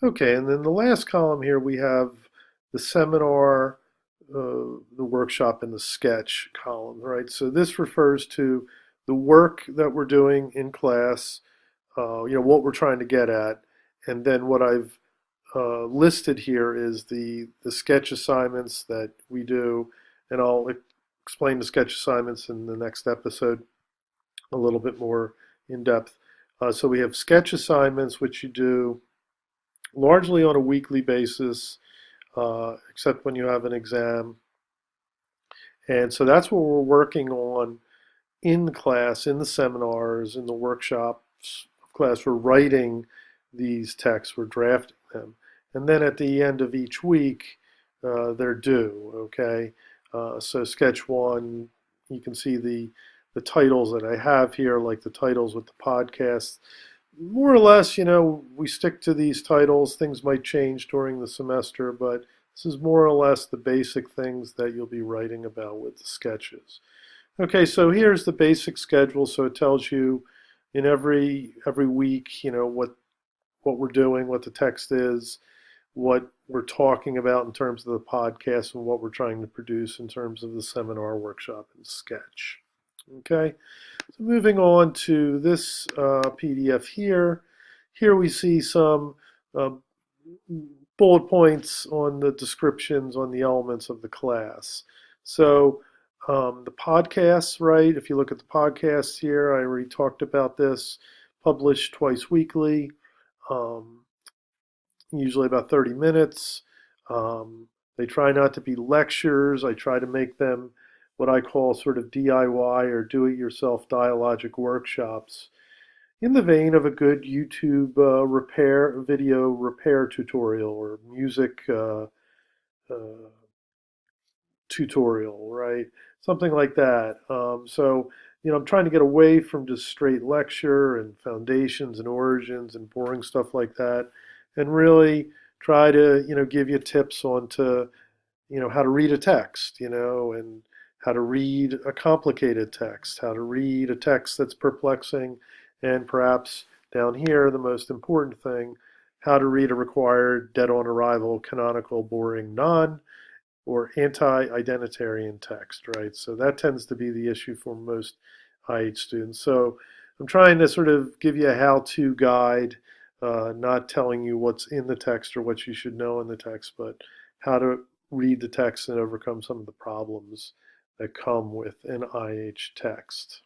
Okay, and then the last column here we have the seminar, the workshop, and the sketch column, right? So this refers to the work that we're doing in class, what we're trying to get at, and then what I've listed here is the sketch assignments that we do, and I'll explain the sketch assignments in the next episode a little bit more in depth. So we have sketch assignments, which you do largely on a weekly basis, except when you have an exam. And so that's what we're working on in the class, in the seminars, in the workshops of class. We're writing these texts, we're drafting them. And then at the end of each week, they're due, okay? So sketch one, you can see the titles that I have here, like the titles with the podcast. More or less, we stick to these titles. Things might change during the semester, but this is more or less the basic things that you'll be writing about with the sketches. Okay, so here's the basic schedule. So it tells you in every week, what we're doing, what the text is, what we're talking about in terms of the podcast, and what we're trying to produce in terms of the seminar, workshop, and sketch. Okay, so moving on to this PDF here. Here we see some uh, bullet points on the descriptions on the elements of the class. So the podcasts, right? If you look at the podcasts here, I already talked about this, published twice weekly, um, usually about 30 minutes. They try not to be lectures. I try to make them what I call sort of DIY or do-it-yourself dialogic workshops in the vein of a good YouTube video repair tutorial or music uh, tutorial, right? Something like that. I'm trying to get away from just straight lecture and foundations and origins and boring stuff like that, and really try to, give you tips on to, how to read a text, and how to read a complicated text, how to read a text that's perplexing, and perhaps down here, the most important thing, how to read a required dead on arrival, canonical, boring, non or anti-identitarian text, right? So that tends to be the issue for most IH students. So I'm trying to sort of give you a how-to guide, not telling you what's in the text or what you should know in the text, but how to read the text and overcome some of the problems that come with an IH text.